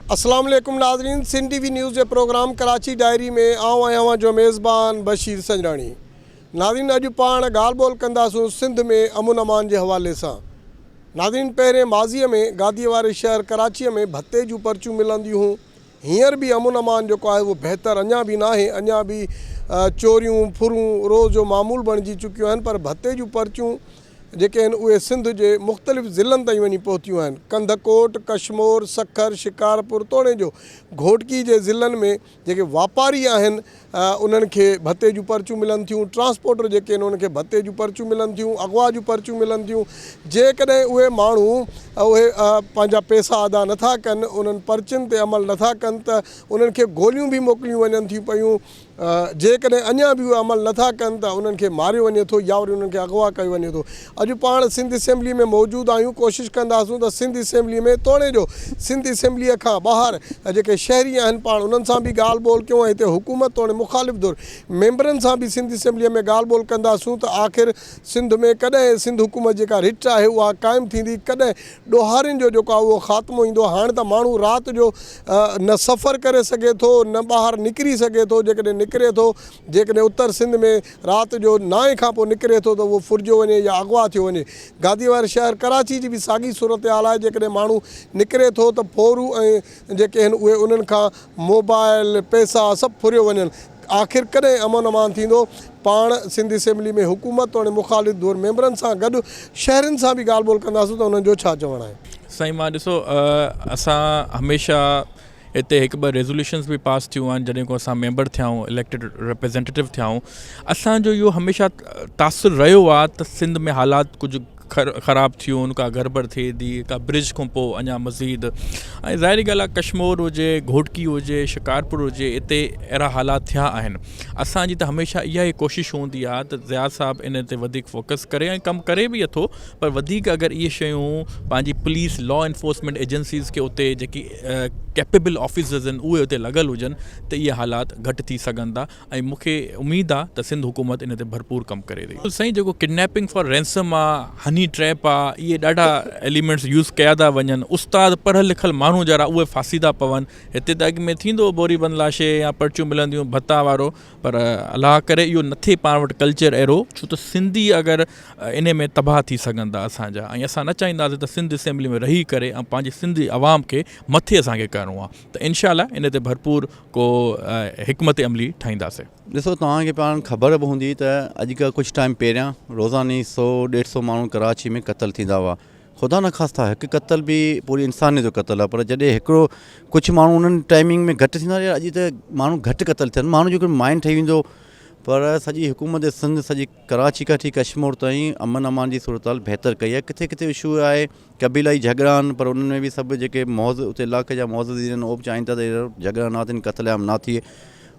अस्सलाम वालेकुम नाज़रीन, सिंध टीवी न्यूज़ के प्रोग्राम कराची डायरी में आऊं आहियां जो मेज़बान बशीर संजराणी। नाज़रीन, अॼु पाण ॻाल्हि ॿोल कंदासूं सिंध में अमन अमान के हवाले से। नाज़रीन, पहिरें माज़ीअ में गादीअ वारे शहर कराची में भत्ते जूं पर्चियूं मिलंदियूं हुयूं। हींअर भी अमन अमान जो आहे वो बेहतर अञा भी ना है, अञा भी चोरियूं फुरूं रोज़ जो मामूल बणिजी चुकियूं आहिनि। पर भत्ते जूं पर्चियूं जेके आहिनि उहे सिंध जे मुख़्तलिफ़ ज़िलनि ताईं वञी पहुतियूं आहिनि। कंधकोट, कशमोर, सखर, शिकारपुर तोड़े जो घोटकी जे ज़िलनि में जेके वापारी आहिनि उन्हनि खे भत्ते जूं पर्चियूं मिलनि थियूं। ट्रांसपोर्टर जेके आहिनि उन्हनि खे भत्ते जूं पर्चियूं मिलनि थियूं, अगवा जूं पर्चियूं मिलनि थियूं। जेकॾहिं उहे माण्हू उहे पंहिंजा पैसा अदा नथा कनि, उन्हनि पर्चियुनि ते अमल नथा कनि त उन्हनि खे गोलियूं बि मोकिलियूं वञनि थियूं पियूं। जेकॾहिं अञा भी उहे अमल नथा कनि त उन्हनि खे मारियो वञे थो या वरी उन्हनि खे अगवा कयो वञे थो। अॼु पाण सिंध असेंबली में मौजूदु आहियूं। कोशिशि कंदासूं त सिंध असेंबली में तोड़े जो सिंध असेंबलीअ खां ॿाहिरि जेके शहरी आहिनि पाण उन्हनि सां बि ॻाल्हि ॿोल कयूं। हिते हुकूमत तोड़े मुख़ालिफ़ दुर मेंबरनि सां बि सिंध असेंबलीअ में ॻाल्हि ॿोल कंदासूं त आख़िर सिंध में कॾहिं सिंध हुकूमत जेका रिट आहे उहा क़ाइमु थींदी, कॾहिं ॾोहारियुनि जो जेको आहे उहो ख़ात्मो ईंदो। हाणे त माण्हू राति जो न सफ़र करे सघे थो, न ॿाहिरि निकिरी सघे थो। जेकॾहिं निकिरे थो, जेकॾहिं उत्तर सिंध में राति जो 9 खां पोइ निकिरे थो त उहो फुरिजो वञे या अगवा थियो वञे। गादीअ वारे शहर कराची जी भी साॻी सूरत हाल आहे। जेकॾहिं माण्हू निकिरे थो त फोरू ऐं जेके आहिनि उहे उन्हनि खां मोबाइल पैसा सभु फुरियो वञनि। आख़िर कॾहिं अमन अमान थींदो? पाण सिंध असेंबली में हुकूमत तोड़े मुख़ालिफ़ दौर मेंबरनि सां गॾु शहरनि सां बि ॻाल्हि ॿोल कंदासीं त उन्हनि जो छा चवणु आहे। साईं, मां ॾिसो, असां हमेशह हिते हिकु ॿ रेज़ोल्यूशन्स भी पास थियूं आहिनि जॾहिं को असां मेंबर थिया आहियूं, इलेक्टेड रिप्रेजेंटेटिव थिया आहियूं। असांजो इहो हमेशह तासुर रहियो आहे त सिंध में हालात कुझु ख़राब थियूं, का गड़बड़ थिए थी, का ब्रिज खां पोइ अञा मज़ीद। ऐं ज़ाहिरी ॻाल्हि आहे, कशमोर हुजे, घोटकी हुजे, शिकारपुर हुजे, हिते अहिड़ा हालात थिया आहिनि। असांजी त हमेशह इहा ई कोशिशि हूंदी आहे त ज़ियाद साहब इन ते वधीक फोकस करे ऐं कमु करे बि अथो। पर वधीक अगरि इहे शयूं पंहिंजी पुलिस लॉ एनफोर्समेंट एजेंसीज़ खे उते जेकी कैपेबल ऑफिसर्स आहिनि उहे उते लॻल हुजनि त इहे हालात घटि थी सघनि था। ऐं मूंखे उमेदु आहे त सिंध हुकूमत इन ते भरपूर कमु करे रही। साईं, जेको किडनैपिंग फॉर रैंसम आहे, हनी ट्रैप आहे, इहे ॾाढा एलिमेंट्स यूज़ कया था वञनि। उस्ताद पढ़ियल लिखियल माण्हू जरा उहे फासी था पवनि। हिते त अॻु में थींदो बोरी बंदलाशे या पर्चियूं मिलंदियूं भत्ता वारो, पर अलाह करे इहो न थिए पाण वटि कल्चर अहिड़ो, छो त सिंधी अगरि इन में तबाह थी सघनि था असांजा। ऐं असां न चाहींदासीं त सिंध असेंबली में रही करे ऐं पंहिंजी सिंधी आवाम खे मथे असांखे करिणो आहे। त इंशाअल्लाह इन ते भरपूर को हिकमत अमली ठाहींदासीं। ॾिसो, तव्हांखे पाण ख़बर बि हूंदी त अॼु खां कुझु टाइम पहिरियां रोज़ानी 100-150 माण्हू कराची में क़तल थींदा हुआ। ख़ुदा न ख़ास्ता हिकु क़तल बि पूरी इंसानियत जो क़तल आहे। पर जॾहिं हिकिड़ो कुझु माण्हू उन्हनि टाइमिंग में घटि थींदा, अॼु त माण्हू घटि क़तल थियनि, माण्हू जो माइंड ठही वेंदो। पर सॼी हुकूमत सिंध, सॼी कराची खां वठी कशमोर ताईं अमन अमान जी सूरत हाल बहितर कई आहे। किथे किथे इशू आहे, कबीलाई झगड़ा आहिनि, पर उन्हनि में बि सभु जेके मौज़ उते इलाइक़े जा मौज़ूदीन आहिनि उहो बि चाहिनि था त झगड़ा न थियनि, क़तलेआम न थिए।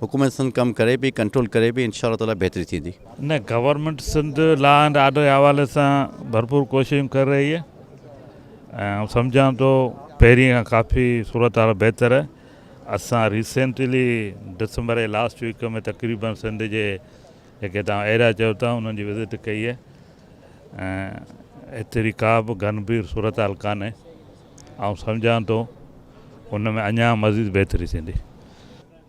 हुकूमत सिंध कमु करे पई, कंट्रोल करे पई, इंशाअल्लाह ताला बहितरी थींदी। न, government Sindh law and order जे हवाले सां भरपूर कोशिशूं करे रही है ऐं सम्झां थो पहिरीं खां काफ़ी सूरत हाल बहितर आहे। असां रिसेंटली दिसंबर जे लास्ट वीक में तक़रीबन सिंध जे जेके तव्हां एरिया चयो था उन्हनि जी विज़िट कई आहे ऐं एतिरी का बि गंभीर सूरत हाल कान्हे। ऐं सम्झां थो उन में अञा मज़ीद बहितरी थींदी।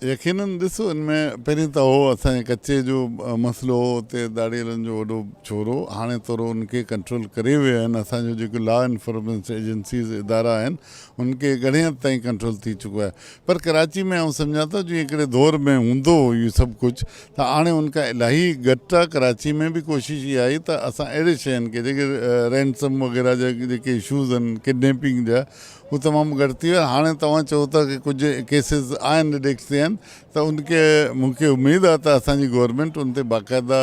यकीनन ॾिसो, इनमें पहिरीं त हो असांजे कचे जो मसइलो हो, उते दाड़ियलनि जो वॾो छोरो, हाणे थोरो उनखे कंट्रोल करे विया आहिनि। असांजो जेको लॉ एनफोर्समेंट एजेंसीज़ इदारा आहिनि उनखे घणे हद ताईं कंट्रोल थी चुको आहे। पर कराची में आउं सम्झां थो जीअं हिकिड़े दौर में हूंदो इहो सभु कुझु, त हाणे उनखां इलाही घटि आहे। कराची में बि कोशिशि इहा आई त असां अहिड़े शयुनि खे जेके रैंसम वग़ैरह जा जेके इशूज़ आहिनि किडनैपिंग जा, उहे तमामु घटि थी विया। हाणे तव्हां चओ था की कुझु केसिस आहिनि डिटेक्ट थिया आहिनि, त उनखे मूंखे उमेदु आहे त असांजी गवर्नमेंट उन ते बाक़ाइदा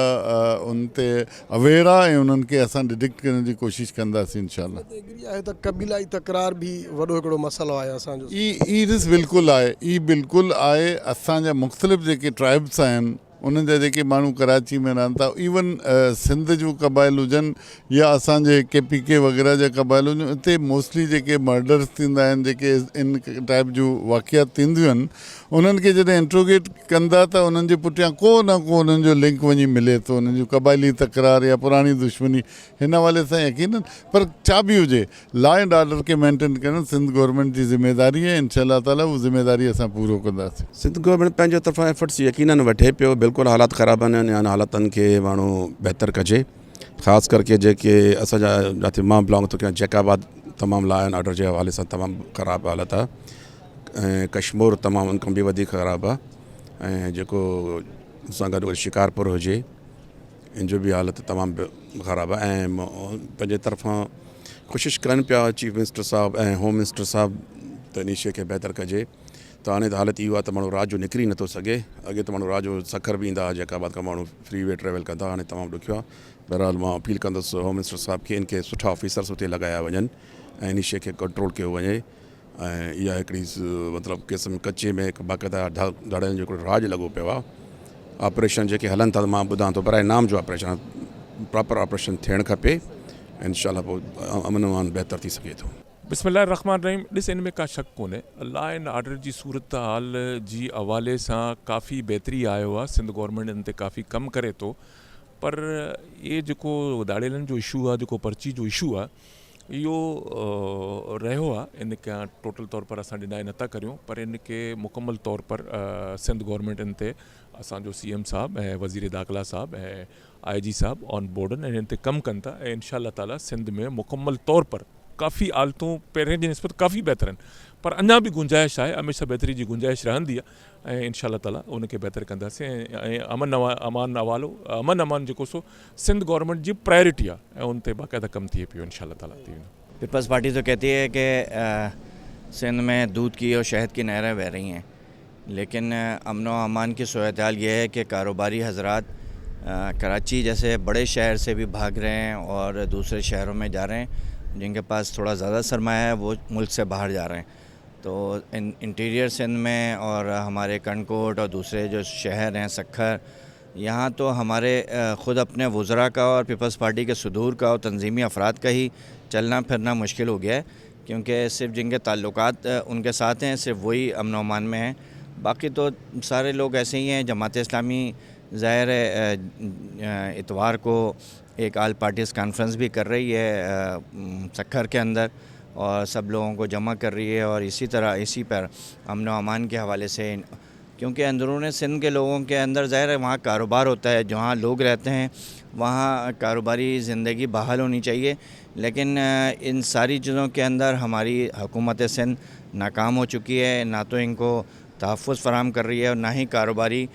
उन ते अवेयर आहे ऐं उन्हनि खे असां डिटेक्ट करण जी कोशिशि कंदासीं इंशाअल्लाह। आहे त कबीलाई तकरार बि वॾो हिकिड़ो मसइलो आहे असांजो। बिल्कुलु आहे, बिल्कुलु आहे। असांजा मुख़्तलिफ़ जेके ट्राइब्स आहिनि उन्हनि जा जेके माण्हू कराची में रहनि था, इवन सिंध जूं क़बाइल हुजनि या असांजे KPK वग़ैरह जा क़बाइल हुजनि, हिते मोस्टली जेके मर्डर्स थींदा आहिनि, जेके इन टाइप जूं वाक़ियात थींदियूं आहिनि, उन्हनि खे जॾहिं इंट्रोगेट कंदा त उन्हनि जे पुठियां को न को उन्हनि जो लिंक वञी मिले थो, उन्हनि जो क़बाइली तकरार या पुराणी दुश्मनी, हिन हवाले सां यकीनन। पर छा बि हुजे, लॉ एंड ऑर्डर खे मेंटेन करणु सिंध गवर्नमेंट जी ज़िम्मेदारी आहे। इंशाअल्लाह ताला उहा ज़िम्मेदारी असां पूरो कंदासीं। सिंध गवर्नमेंट पंहिंजे तरफ़ां एफर्ट्स यकीनन वठे पियो। बिल्कुलु हालात ख़राब आहिनि, या हालातनि खे माण्हू बहितर कजे। ख़ासि करके जेके असांजा जिते मां बिलोंग थो कयां, जैकाबाद तमामु लॉ एंड ऑर्डर जे हवाले सां तमामु ख़राबु हालत आहे, ऐं कश्मीर तमामु उन खां बि वधीक ख़राबु आहे, ऐं जेको सां गॾु शिकारपुर हुजे, इन जो बि हालत तमामु ख़राबु आहे। ऐं पंहिंजे तरफ़ां कोशिशि कनि पिया चीफ मिनिस्टर साहिबु ऐं होम मिनिस्टर साहिबु त इन शइ खे बहितर कजे। त हाणे त हालत इहो आहे त माण्हू राति जो निकिरी नथो सघे। अॻे त माण्हू राति जो सखर बि ईंदा हुआ, जैकाबाद खां माण्हू फ्री वे ट्रेवल कंदा, हाणे तमामु ॾुखियो आहे। बहरहाल मां अपील कंदुसि होम मिनिस्टर साहिब खे इनखे सुठा ऑफिसर्स उते लॻाया वञनि ऐं इन शइ खे कंट्रोल कयो वञे। ऐं इहा हिकिड़ी मतिलबु क़िस्म कचे में हिकु बाक़ाइदा धड़नि जो हिकिड़ो राज लॻो पियो आहे। ऑपरेशन जेके हलनि था, मां ॿुधां थो, पर नाम जो ऑपरेशन, प्रॉपर ऑपरेशन थियणु खपे। इंशाअल्लाह पोइ अमन अमान बहितर थी सघे थो। बिस्मिल्लाहिर्रहमानिर्रहीम। ॾिस, इन में का शक कोन्हे, लॉ एंड ऑर्डर जी सूरत हाल जी हवाले सां काफ़ी बहितरी आयो आहे। सिंध गवर्नमेंट इन ते काफ़ी कमु करे थो, पर ये जेको दाड़ेलनि जो इशू आहे, जेको पर्ची जो इशू आहे, इहो रहियो आहे। इन खे टोटल तौर पर असां डिनाए नथा करियूं, पर इन खे मुकमल तौर पर सिंध गवर्नमेंट इन ते असांजो CM साहिबु ऐं वज़ीर दाख़िला साहिबु ऐं IG साहिबु ऑन बोर्ड आहिनि, इन ते कमु कनि था। ऐं इंशाअल्लाह ताला सिंध में मुकमल तौर पर काफ़ी हालतूं पहिरें जी निस्बत काफ़ी बहितर आहिनि, पर अञा बि गुंजाइश आहे, हमेशह बहितरी जी गुंजाइश रहंदी आहे। ऐं इंशाअल्लाह ताला उनखे बहितर कंदासीं। ऐं अमन अमान जेको सो सिंध गवर्नमेंट जी प्रायोरिटी आहे, ऐं उन ते बाक़ाइदा कमु थिए पियो। इंशाअल्लाह ताला थी वेंदो। पीपल्स पार्टी तो कहती है कि सिंध में दूध की और शहद की नहरें बह रही हैं, लेकिन अमन व अमान की सूरत हाल ये है कि कारोबारी हजरात कराची जैसे बड़े शहर से भी भाग रहे हैं और दूसरे शहरों में जा रहे हैं। जिनके पास थोड़ा ज़्यादा सरमाया है वो मुल्क से बाहर जा रहे हैं। तो इंटीरियर सिंध में और हमारे कनकोट और दूसरे जो शहर हैं, सखर, यहाँ तो हमारे ख़ुद अपने वज़रा का और पीपल्स पार्टी के सुदूर का और तंजीमी अफराद का ही चलना फिरना मुश्किल हो गया है, क्योंकि सिर्फ जिनके ताल्लुकात उनके साथ हैं सिर्फ वही अमन व अमान में हैं। बाकी तो सारे लोग ऐसे ही हैं। जमात इस्लामी ज़ाहिर है इतवार को एक आल पार्टीज़ कॉन्फ्रेंस भी कर रही है सखर के अंदर, और सब लोगों को जमा कर रही है, और इसी तरह इसी पर अमन व अमान के हवाले से, क्योंकि अंदरून सिंध के लोगों के अंदर ज़ाहिर है वहाँ कारोबार होता है, जहाँ लोग रहते हैं वहाँ कारोबारी ज़िंदगी बहाल होनी चाहिए। लेकिन इन सारी चीज़ों के अंदर हमारी हुकूमत सिंध नाकाम हो चुकी है, ना तो इनको तहफ़्फ़ुज़ फराहम कर रही है और ना ही कारोबारी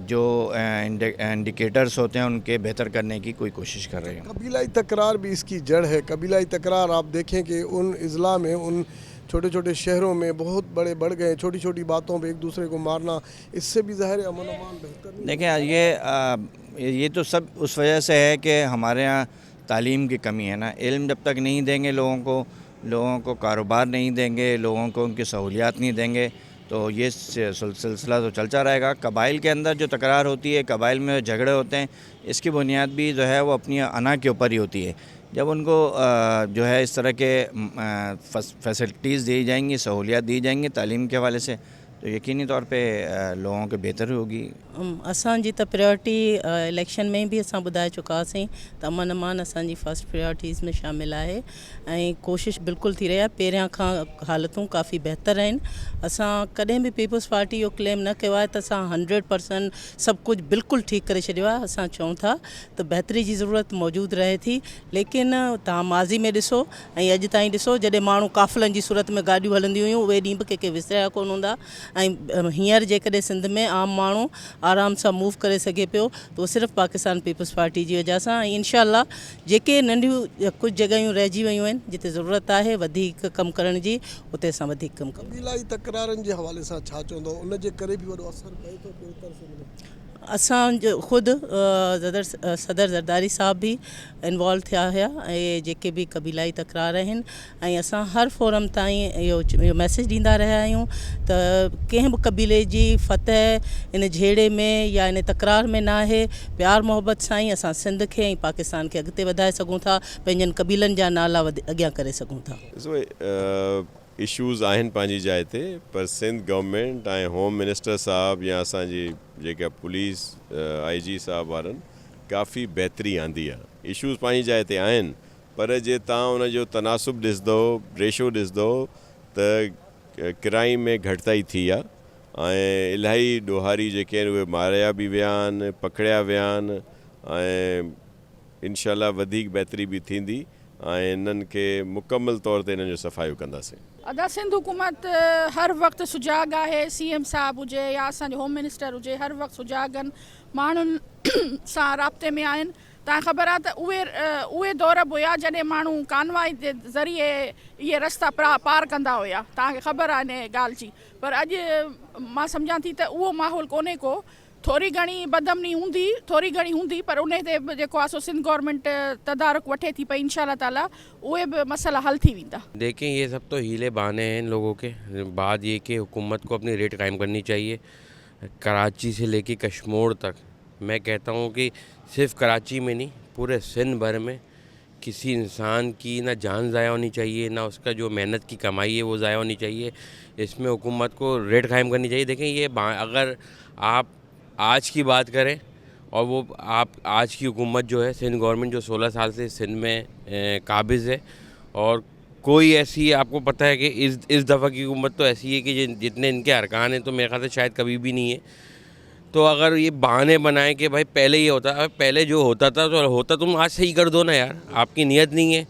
जो इंडिकेटर्स होते हैं उनके बेहतर करने की कोई कोशिश कर रही है। कबीलाई तकरार भी इसकी जड़ है। कबीलाई तकरार आप देखें कि उन अज़ला में, उन छोटे छोटे शहरों में बहुत बड़े बढ़ गए, छोटी छोटी बातों पे एक दूसरे को मारना, इससे भी ज़ाहिर अमन अमान बेहतर नहीं। देखिए ये तो सब उस वजह से है कि हमारे यहाँ तालीम की कमी है ना। इल्म जब तक नहीं देंगे लोगों को कारोबार नहीं देंगे, लोगों को उनकी सहूलियात नहीं देंगे, तो ये सिलसिला तो चलता रहेगा। कबाइल के अंदर जो तकरार होती है, कबाइल में झगड़े होते हैं, इसकी बुनियाद भी जो है वो अपनी अना के ऊपर ही होती है। जब उनको जो है इस तरह के फैसिलिटीज़ दी जाएंगी, सहूलियात दी जाएंगी तालीम के हवाले से, तो यकीनी तौर पे लोगों के बेहतर होगी। असांजी त प्रायोरिटी इलेक्शन में भी असां ॿुधाए चुकासीं त अमन अमान असांजी फर्स्ट प्रायोरिटीज़ में शामिल आहे, ऐं कोशिशि बिल्कुलु थी रही आहे। पहिरियां खां हालतूं काफ़ी बहितर आहिनि। असां कॾहिं बि पीपल्स पार्टी जो क्लेम न कयो आहे त असां 100% सभु कुझु बिल्कुलु ठीकु करे छॾियो आहे। असां चऊं था त बहितरी जी ज़रूरत मौजूदु रहे थी, लेकिन तव्हां माज़ी में ॾिसो ऐं अॼु ताईं ॾिसो, जॾहिं माण्हू काफ़िलनि जी सूरत में गाॾियूं हलंदियूं हुयूं, उहे ॾींहं बि कंहिंखे विसरिया कोन हूंदा। ऐं हींअर जेकॾहिं सिंध में आम माण्हू आराम सां मूव करे सघे पियो, त उहो सिर्फ़ु पाकिस्तान पीपल्स पार्टी जी वजह सां। ऐं इंशाअल्लाह जेके नंढियूं कुझु जॻहियूं रहिजी वियूं आहिनि, जिते ज़रूरत आहे वधीक कमु करण जी, उते असां वधीक कमु कयूं। कबीलाई तकरारनि जे हवाले सां छा चवंदो, उन जे करे बि वॾो असरु पए थो बेहतर सिंध में? असांजो ख़ुदि सदर ज़रदारी साहब भी इन्वॉल्व थिया हुआ, ऐं जेके बि कबीलाई तकरार आहिनि, ऐं असां हर फोरम ताईं इहो मैसेज ॾींदा रहिया आहियूं त कंहिं बि कबीले जी फतह इन झेड़े में या इन तकरार में न आहे। प्यार मोहब्बत सां ई असां सिंध खे ऐं पाकिस्तान खे अॻिते वधाए सघूं था, पंहिंजनि कबीलनि जा नाला अॻियां करे सघूं था। इश्यूज़ आहिनि पंहिंजी जाइ ते, पर सिंध गवर्नमेंट ऐं होम मिनिस्टर साहब या असांजी जेका पुलिस IG साहब वारनि काफ़ी बहितरी आंदी आहे। इश्यूज़ पंहिंजी जाइ ते आहिनि, पर जे तव्हां उनजो तनासुब ॾिसंदो, रेशो ॾिसंदो त क्राइम में घटिताई थी आहे ऐं इलाही ॾोहारी जेके आहिनि उहे मारिया बि विया आहिनि, पकड़िया विया आहिनि ऐं इंशाल्लाह वधीक बहितरी बि थींदी ऐं इन्हनि खे मुकमल तौर ते इन्हनि जो सफ़ाइयो कंदासीं। अदा सिंध हुकूमत हर वक़्तु सुजाग आहे, CM साहब हुजे या असांजो होम मिनिस्टर हुजे, हर वक़्तु सुजाग आहिनि, माण्हुनि सां राब्ते में आहिनि। तव्हां ख़बर आहे त उहे दौर बि हुया जॾहिं माण्हू कानवाई जे ज़रिए इहे रस्ता पार कंदा हुया, तव्हांखे ख़बर आहे इन ॻाल्हि जी। पर अॼु मां सम्झां थी त उहो माहौल कोन्हे को, थोरी घणी बदमनी हूंदी, थोरी घणी हूंदी, पर उन ते जेको आहे सो सिंध गवर्नमेंट तदारुक वठे थी पई, इंशाल्लाह ताला उहे बि मसला हल थी वेंदा। देखें, ये सब तो हीले बहाने हैं इन लोगों के। बात ये कि हुकूमत को अपनी रेट कायम करनी चाहिए। कराची से लेके कश्मीर तक मैं कहता हूँ कि सिर्फ कराची में नहीं, पूरे सिंध भर में किसी इंसान की ना जान ज़ाया होनी चाहिए, ना उसका जो मेहनत की कमाई है वो ज़ाया होनी चाहिए। इसमें हुकूमत को रेट कायम करनी चाहिए। देखें, ये अगर आप आज की बात करें और वो आप आज की हुकूमत जो है सिंध गवर्नमेंट जो 16 साल से सिंध में काबिज़ है, और कोई ऐसी आपको पता है कि इस दफ़ा की हुकूमत तो ऐसी है कि जितने इनके अरकान हैं तो मेरे ख्याल से शायद कभी भी नहीं है। तो अगर ये बहाने बनाएं कि भाई पहले ये होता, पहले जो होता था तो होता, तुम आज सही कर दो ना यार, आपकी नीयत नहीं है।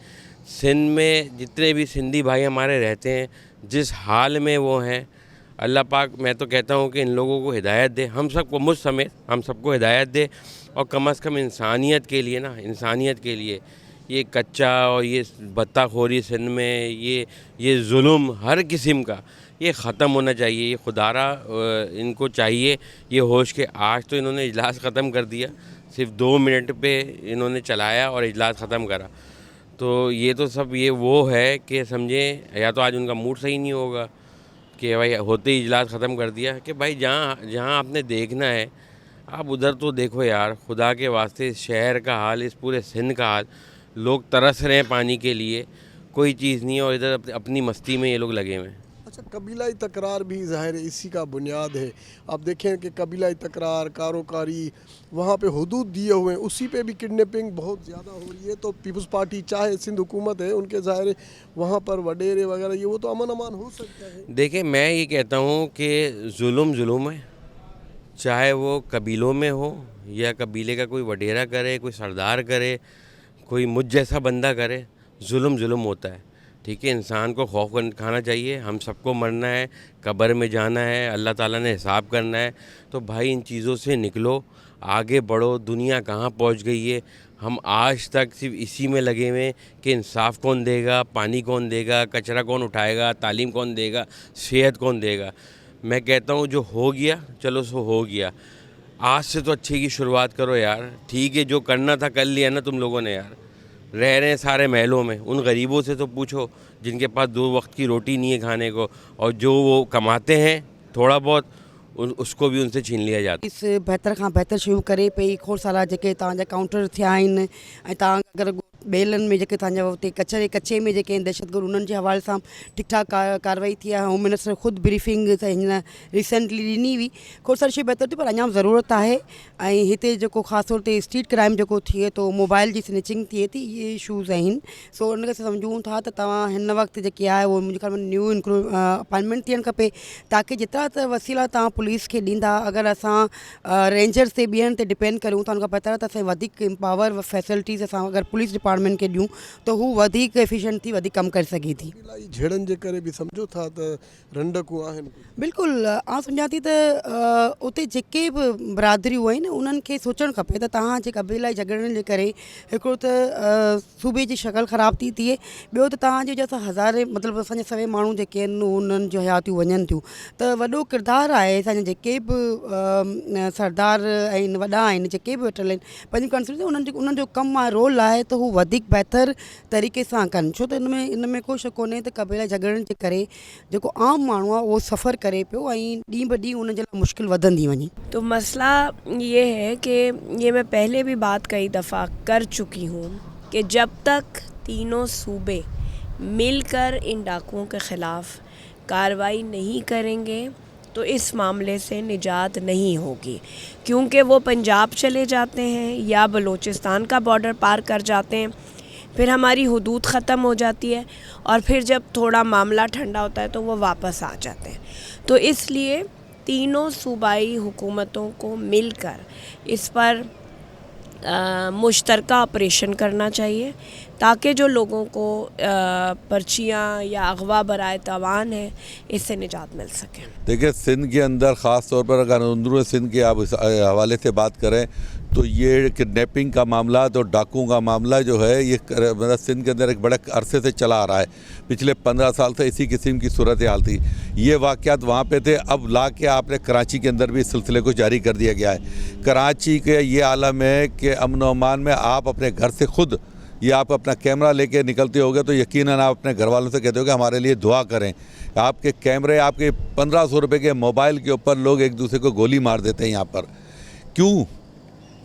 सिंध में जितने भी सिंधी भाई हमारे रहते हैं, जिस हाल में वो हैं, अल्लाह पाक मैं तो कहता हूँ कि इन लोगों को हिदायत दे, हम सबको, मुझ समेत हम सबको हिदायत दे, और कम से कम इंसानियत के लिए ना, इंसानियत के लिए ये कच्चा और ये बत्ताखोरी सिंध में ये जुल्म हर किस्म का ये ख़त्म होना चाहिए। ये खुदारा इनको चाहिए ये होश के आज तो इन्होंने इजलास ख़त्म कर दिया, सिर्फ 2 मिनट पे इन्होंने चलाया और इजलास ख़त्म करा। तो ये तो सब ये वो है कि समझें, या तो आज उनका मूड सही नहीं होगा कि भाई होते ही इजलास ख़त्म कर दिया, कि भाई जहाँ आपने देखना है आप उधर तो देखो यार, खुदा के वास्ते। इस शहर का हाल, इस पूरे सिंध का हाल, लोग तरस रहे हैं पानी के लिए, कोई चीज़ नहीं है, और इधर अपनी मस्ती में ये लोग लगे हुए हैं। अच्छा, कबीलाई तकरार भी ज़ाहिर है इसी का बुनियाद है। आप देखें कि कबीलाई तकरार, कारोकारी, वहाँ पे हुदूद दिए हुए हैं, उसी पे भी किडनैपिंग बहुत ज़्यादा हो रही है। तो पीपल्स पार्टी चाहे सिंध हुकूमत है, उनके ज़ाहिर है वहाँ पर वडेरे वगैरह ये वो तो अमन अमान हो सकता है। देखिए, मैं ये कहता हूँ कि जुल्म है, चाहे वो कबीलों में हो या कबीले का कोई वडेरा करे, कोई सरदार करे, कोई मुझ जैसा बंदा करे, जुल्म होता है। ठीक है, इंसान को खौफ खाना चाहिए। हम सबको मरना है, कब्र में जाना है, अल्लाह ताला ने हिसाब करना है। तो भाई इन चीज़ों से निकलो, आगे बढ़ो। दुनिया कहाँ पहुँच गई है, हम आज तक सिर्फ इसी में लगे हुए हैं कि इंसाफ कौन देगा, पानी कौन देगा, कचरा कौन उठाएगा, तालीम कौन देगा, सेहत कौन देगा। मैं कहता हूँ जो हो गया चलो सो हो गया, आज से तो अच्छे की शुरुआत करो यार। ठीक है, जो करना था कर लिया ना तुम लोगों ने यार। रह रहे हैं सारे महलों में, उन गरीबों से तो पूछो जिनके पास 2 वक्त की रोटी नहीं है खाने को, और जो वो कमाते हैं थोड़ा बहुत उसको भी उनसे छीन लिया जाता है। इस बेहतर खां बेहतर शयूं करे पई। खोड़ सारा जेके तव्हांजा काउंटर थिया आहिनि, ऐं तव्हां अगरि ॿेलनि में जेके तव्हांजा हुते कचे में जेके दहशतगर्द उन्हनि जे हवाले सां ठीक ठाक कार्रवाई थी आहे। होम मिनिस्टर ख़ुदि ब्रीफिंग त हींअर रिसेंटली ॾिनी हुई। खोड़ सारी शयूं बहितर थी, पर अञा ज़रूरत आहे। ऐं हिते जेको ख़ासि तौर ते स्ट्रीट क्राइम जेको थिए थो, मोबाइल जी स्नैचिंग थिए थी, इहे इशूज़ आहिनि। सो उनखे सम्झूं था त तव्हां हिन वक़्तु जेकी आहे उहो मुंहिंजे ख़्याल में न्यू अपॉइंटमेंट थियणु खपे, ताकी जेतिरा त वसीला तव्हां पुलिस खे ॾींदा, अगरि असां रेंजर्स ते ॿियनि ते डिपेंड करूं था, उनखां बहितर त असां वधीक एम्पावर फैसिलिटीज़ असां अगरि पुलिस डिपार्टमेंट खे ॾियूं त हू वधीक एफिशिएंट थी, वधीक कमु करे सघे थी। झेड़नि जे करे बि सम्झो था त रंडकूं आहिनि। बिल्कुलु, आउं सम्झां थी त उते जेके बि बिरादरियूं आहिनि उन्हनि खे सोचणु खपे त तव्हांजे कबीलाई झगड़नि जे करे हिकिड़ो त सूबे जी शक्ल ख़राब थी थिए, ॿियो त तव्हांजे जो हज़ारे मतिलबु असांजे सभई माण्हू जेके आहिनि उन्हनि जो हयातियूं वञनि थियूं। त वॾो किरदारु आहे असांजा जेके बि सरदार आहिनि, वॾा आहिनि, जेके बि वेठल आहिनि, पंहिंजी कॉन्स्टिट्यूंसी उन्हनि जो कमु आहे, रोल आहे त हू वधीक बहितर तरीक़े सां कनि। छो त इन में को शक कोन्हे त कबीला झगड़नि जे करे जेको आम माण्हू आहे उहो सफ़र करे पियो, ऐं ॾींहुं ब ॾींहुं उन जे लाइ मुश्किल वधंदी वञे। तो मसला ये है कि ये मैं पहले भी बात कई दफ़ा कर चुकी हूँ कि जब तक तीनों सूबे मिलकर इन डाकुओं के ख़िलाफ़ कार्रवाई नहीं करेंगे तो इस मामले से निजात नहीं होगी, क्योंकि वो पंजाब चले जाते हैं या बलूचिस्तान का बॉर्डर पार कर जाते हैं, फिर हमारी हुदूद ख़त्म हो जाती है और फिर जब थोड़ा मामला ठंडा होता है तो वो वापस आ जाते हैं। तो इसलिए तीनों सूबाई हुकूमतों को मिलकर इस पर मुश्तरका ऑपरेशन करना चाहिए, ताकि जो लोगों को पर्चियाँ या अगवा बराए तावान है इससे निजात मिल सके। देखिए, सिंध के अंदर ख़ास तौर पर अगर अंदरून सिंध के आप इस हवाले से बात करें तो ये किडनैपिंग का मामला तो डाकुओं का मामला जो है ये मतलब सिंध के अंदर एक बड़े अरसे से चला आ रहा है। पिछले 15 साल से इसी किस्म की सूरत हाल थी। ये वाक़यात वहाँ पे थे, अब ला के आपने कराची के अंदर भी इस सिलसिले को जारी कर दिया गया है। कराची के ये आलम है कि अमन व अमान में आप अपने घर से खुद या आप अपना कैमरा लेके निकलते होगे तो यकीनन आप अपने घर वालों से कहते हो कि हमारे लिए दुआ करें। आपके कैमरे, आपके 1500 रुपये के मोबाइल के ऊपर लोग एक दूसरे को गोली मार देते हैं यहाँ पर। क्यों?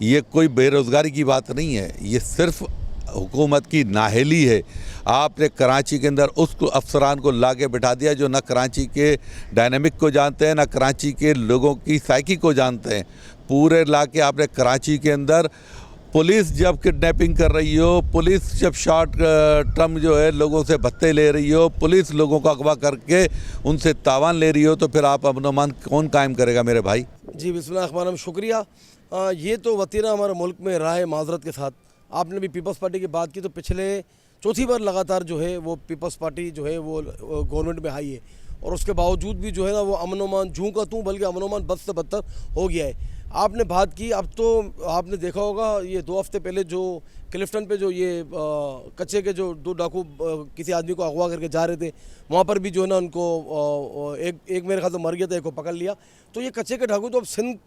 ये कोई बेरोज़गारी की बात नहीं है, ये सिर्फ हुकूमत की नाअहली है। आपने कराची के अंदर उस अफसरान को ला के बिठा दिया जो ना कराची के डायनामिक को जानते हैं, ना कराची के लोगों की साइकी को जानते हैं। पूरे ला के आपने कराची के अंदर पुलिस जब किडनैपिंग कर रही हो, पुलिस जब शॉर्ट टर्म जो है लोगों से भत्ते ले रही हो, पुलिस लोगों को अगवा करके उनसे तावान ले रही हो, तो फिर आप अमन अमान कौन कायम करेगा मेरे भाई? जी बिस्मिल्लाह, शुक्रिया। ये तो वतीरा हमारे मुल्क में रहा है माजरत के साथ। आपने भी पीपल्स पार्टी की बात की तो पिछले चौथी बार लगातार जो है वो पीपल्स पार्टी जो है वो गवर्नमेंट में आई है, और उसके बावजूद भी जो है ना वो अमन अमान जूँ का तूँ बल्कि अमन अमान बद से बदतर हो गया है। आपने बात की, अब तो आपने देखा होगा ये 2 हफ्ते पहले जो क्लिफ्टन पे जो ये कच्चे के जो 2 डाकू किसी आदमी को अगवा करके जा रहे थे, वहाँ पर भी जो है ना उनको एक मेरे ख्याल से मर गया था, एक को पकड़ लिया। तो ये कच्चे के डाकू तो अब सिंध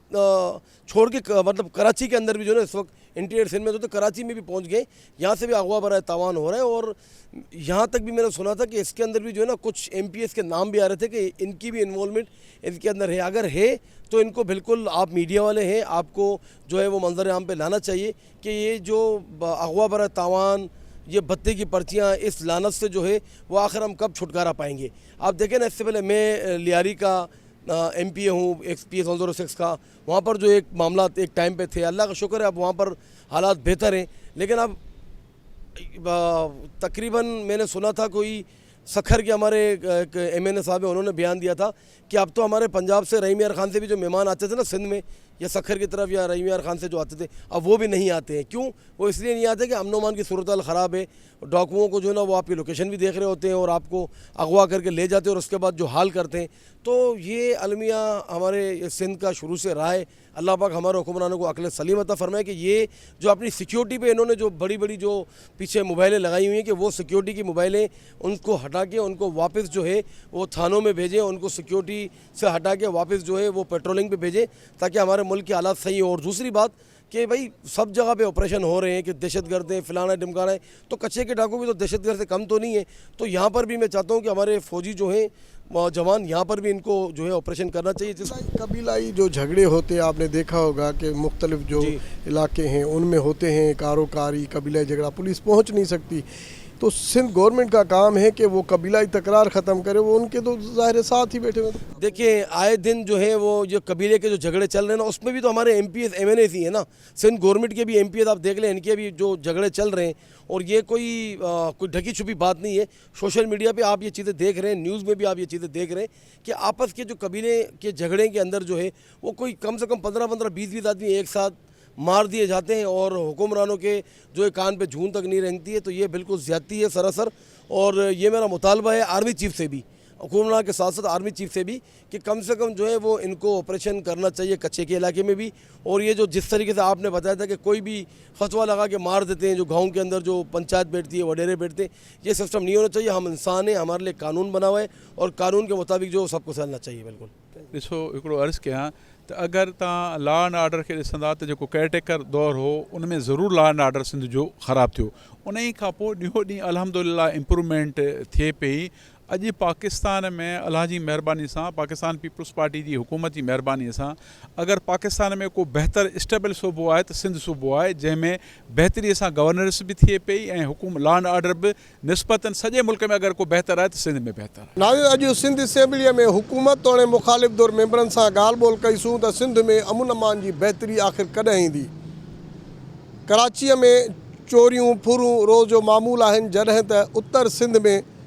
छोड़ के मतलब कराची के अंदर भी जो है ना इस वक्त इंटीरियर सिंध में तो कराची में भी पहुँच गए, यहाँ से भी अगवा बराए तावान हो रहा है। और यहाँ तक भी मैंने सुना था कि इसके अंदर भी जो है ना कुछ MPS के नाम भी आ रहे थे कि इनकी भी इन्वॉल्वमेंट इसके अंदर है। अगर है तो इनको बिल्कुल, आप मीडिया वाले हैं, आपको जो है वो मंजर आम पे लाना चाहिए कि ये जो अगवा बराए तावान, ये भत्ते की पर्चियाँ, इस लानत से जो है वो आखिर हम कब छुटकारा पाएंगे। आप देखें ना, इससे पहले मैं लियारी का MPA हूँ, XPS 106 का, वहाँ पर जो एक मामला एक टाइम पे थे, अल्लाह का शुक्र है अब वहाँ पर हालात बेहतर हैं। लेकिन अब तकरीबन मैंने सुना था कोई सखर के हमारे एक MNA साहब है, उन्होंने बयान दिया था कि अब तो हमारे पंजाब से रहीम यार खान से भी जो मेहमान आते थे ना सिंध में या सखर की तरफ या रहीम यार खान से जो आते थे, अब वो भी नहीं आते हैं। क्यों? वो इसलिए नहीं आते कि अमन अमान की सूरत हाल ख़राब है। डाकुओं को जो है ना वो आपकी लोकेशन भी देख रहे होते हैं और आपको अगवा करके ले जाते हैं और उसके बाद जो हाल करते हैं। तो ये अलमिया हमारे सिंध का शुरू से रहा है। अल्लाह पाक हमारे हुक्मरानों को अक्ल सलीम अता फरमाए कि ये जो अपनी सिक्योरिटी पे इन्होंने जो बड़ी बड़ी जो पीछे मोबाइलें लगाई हुई हैं कि वो सिक्योरिटी की मोबाइलें उनको हटा के उनको वापस जो है वो थानों में भेजें, उनको सिक्योरिटी से हटा के वापस जो है वो पेट्रोलिंग पे भेजें ताकि हमारे मुल्क के हालात सही हो। और दूसरी बात कि भाई सब जगह पे ऑपरेशन हो रहे हैं कि दहशतगर्द हैं, फलाना ढिमकाना है, तो कच्चे के डाकू भी तो दहशतगर्द से कम तो नहीं है। तो यहाँ पर भी मैं चाहता हूँ कि हमारे फ़ौजी जो हैं जवान, यहाँ पर भी इनको जो है ऑपरेशन करना चाहिए। कबीलाई जो झगड़े होते हैं आपने देखा होगा कि मुख्तलिफ जो इलाके हैं उनमें होते हैं, कारोकारी कबीलाई झगड़ा, पुलिस पहुँच नहीं सकती। तो सिंध गवर्नमेंट का काम है कि वो कबीलाई तकरार ख़त्म करे, वो उनके तो ज़ाहिर साथ ही बैठे हुए। देखिए आए दिन जो है वो जो कबीले के जो झगड़े चल रहे हैं ना, उसमें भी तो हमारे MPS MNAs ही है ना। सिंध गवर्नमेंट के भी MPS आप देख लें, इनके भी जो झगड़े चल रहे हैं। और ये कोई ढकी छुपी बात नहीं है। सोशल मीडिया पे आप ये चीज़ें देख रहे हैं, न्यूज़ में भी आप ये चीज़ें देख रहे हैं कि आपस के जो कबीले के झगड़े के अंदर जो है वो कोई कम से कम 15-15, 20-20 आदमी एक साथ मार दिए जाते हैं और हुक्मरानों के जो है कान पे जून तक नहीं रेंगती है। तो ये बिल्कुल ज़्यादती है सरासर। और ये मेरा मुतालबा है आर्मी चीफ से भी, हुक्मरान के साथ साथ आर्मी चीफ से भी, कि कम से कम जो है वो इनको ऑपरेशन करना चाहिए कच्चे के इलाके में भी। और ये जो जिस तरीके से आपने बताया था कि कोई भी फतवा लगा के मार देते हैं, जो गाँव के अंदर जो पंचायत बैठती है, वडेरे बैठते हैं, ये सिस्टम नहीं होना चाहिए। हम इंसान हैं, हमारे लिए कानून बना हुआ है और कानून के मुताबिक जो सबको चलना चाहिए। बिल्कुल ॾिसो, हिकिड़ो अर्ज़ु कयां त अगरि तव्हां लॉ एंड ऑर्डर खे ॾिसंदा त जेको केयरटेकर दौर हो उन में ज़रूरु लॉ एंड ऑर्डर सिंध जो ख़राबु थियो। उन ई खां पोइ ॾींहों ॾींहुं अल्हम्दुलिल्लाह इम्प्रूवमेंट थिए पई। अॼु पाकिस्तान में अल्लाह जी महिरबानी सां पाकिस्तान पीपल्स पार्टी जी हुकूमत जी महिरबानी सां अगरि पाकिस्तान में को बहितर स्टेबल सूबो आहे त सिंध सूबो आहे, जंहिंमें बहितरीअ सां गवर्नेंस बि थिए पई ऐं लॉ एंड ऑर्डर बि निस्बतन सॼे मुल्क में अगरि को बहितर आहे त सिंध में बहितर आहे। नाज़रीन, अॼु सिंध असेंबलीअ में हुकूमत तोड़े मुखालिफ़ दौर मेंबरनि सां ॻाल्हि ॿोल कईसूं त सिंध में अमन अमान जी बहितरी आख़िर कॾहिं ईंदी। कराचीअ में चोरियूं फुरूं रोज़ जो मामूल आहिनि, जॾहिं त उत्तर सिंध में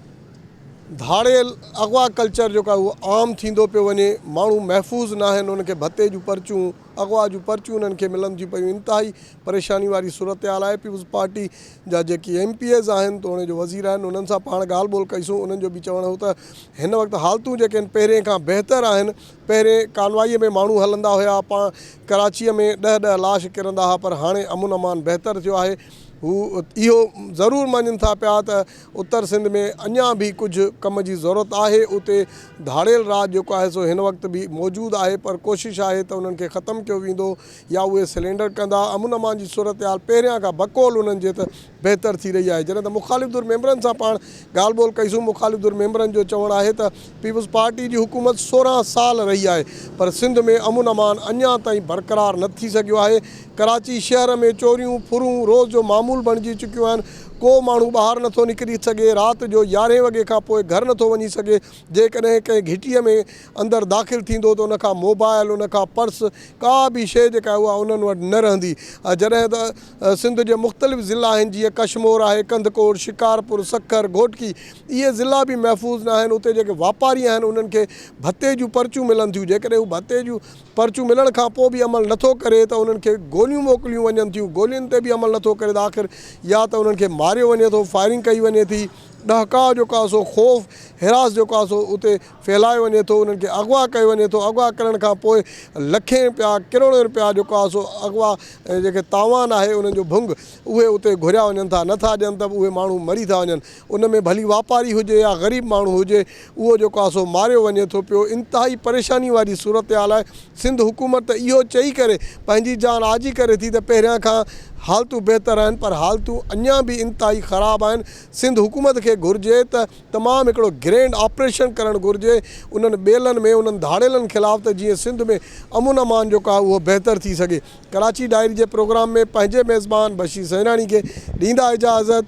धाड़ियल अगवा कल्चर जेको आहे उहो आम थींदो पियो वञे। माण्हू महफ़ूज़ न आहिनि, उनखे भत्ते जूं पर्चियूं अगवा जूं पर्चियूं उन्हनि खे मिलनि थियूं पियूं। इंतिहाई परेशानी वारी सूरत हाल आहे। पीपल्स पार्टी जा जेकी MPs आहिनि त उन जो वज़ीर आहिनि, उन्हनि सां पाण ॻाल्हि ॿोल कईसूं। उन्हनि जो बि चवणु हो त हिन वक़्तु हालतूं जेके आहिनि पहिरें खां बहितर आहिनि। पहिरें कानवाईअ में माण्हू हलंदा हुया, पाण कराचीअ में 10-10 लाश किरंदा हुआ, पर हाणे अमन अमान बहितर थियो आहे। हू इहो ज़रूरु मञनि था पिया त उत्तर सिंध में अञा बि कुझु कम जी ज़रूरत आहे। उते धाड़ियल राज जेको आहे सो हिन वक़्तु बि मौजूदु आहे, पर कोशिशि आहे त उन्हनि खे ख़तमु कयो वेंदो या उहे सिलेंडर कंदा। अमन अमान जी सूरत हाल पहिरियां खां बकोल उन्हनि जे त बहितर थी रही आहे। जॾहिं त मुखालिफ़ दुर मेंबरनि सां पाण ॻाल्हि ॿोल कईसूं, मुखालिफ़ दुर मेंबरनि जो चवणु आहे त पीपल्स पार्टी जी हुकूमत 16 साल रही आहे, पर सिंध में अमन अमान अञा ताईं बरक़रार न थी सघियो आहे। कराची शहर में चोरियूं फुरूं रोज़ जो मामूल बणिजी चुकियूं आहिनि। को माण्हू ॿाहिरि नथो निकिरी सघे, राति जो 11 वॻे खां पोइ घर नथो वञी सघे। जेकॾहिं कंहिं घिटीअ में अंदरि दाख़िल थींदो त उनखां मोबाइल, उनखां पर्स, का बि शइ जेका आहे उहा उन्हनि वटि न रहंदी। जॾहिं त सिंध जे मुख़्तलिफ़ ज़िला आहिनि, जीअं कशमोर आहे, कंदकोट, शिकारपुर, सखर, घोटकी, इहे ज़िला बि महफ़ूज़ न आहिनि। उते जेके वापारी आहिनि उन्हनि खे भत्ते जूं पर्चियूं मिलनि थियूं। जेकॾहिं हू भत्ते जूं पर्चियूं मिलण खां पोइ बि अमल नथो करे त उन्हनि खे गोलियूं मोकिलियूं वञनि थियूं। गोलियुनि ते बि अमल नथो करे त आख़िर या त उन्हनि खे मारियो वञे थो, फायरिंग कई वञे थी। ॾहका जेको आहे सो ख़ौफ़ हिरास जेको आहे सो उते फैलायो वञे थो। उन्हनि खे अगवा कयो वञे थो। अगवा करण खां पोइ लखें रुपया, किरोड़े रुपया जेको आहे सो अगवा जेके तावान आहे उन्हनि जो भुंग उहे उते घुरिया वञनि था, नथा ॾियनि त उहे माण्हू मरी था वञनि। उन में भली वापारी हुजे या ग़रीब माण्हू हुजे, उहो जेको आहे सो मारियो वञे थो पियो। इंतिहाई परेशानी वारी सूरत हाल आहे। सिंध हुकूमत इहो चई करे पंहिंजी जान आजी करे थी त पहिरियां खां हालतूं बहितर आहिनि, पर हालतूं अञा बि इंतिहाई ख़राबु आहिनि। सिंध हुकूमत खे घुरिजे त तमामु हिकिड़ो ग्रैंड ऑपरेशन करणु घुरिजे उन्हनि ॿेलनि में, उन्हनि धाड़ियलनि ख़िलाफ़, त जीअं सिंध में अमन अमान जेको आहे उहो बहितर थी सघे। कराची डायरी जे प्रोग्राम में पंहिंजे मेज़बान बशीर सजनाणी खे ॾींदा इजाज़त।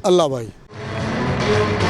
अल्लाह भाई।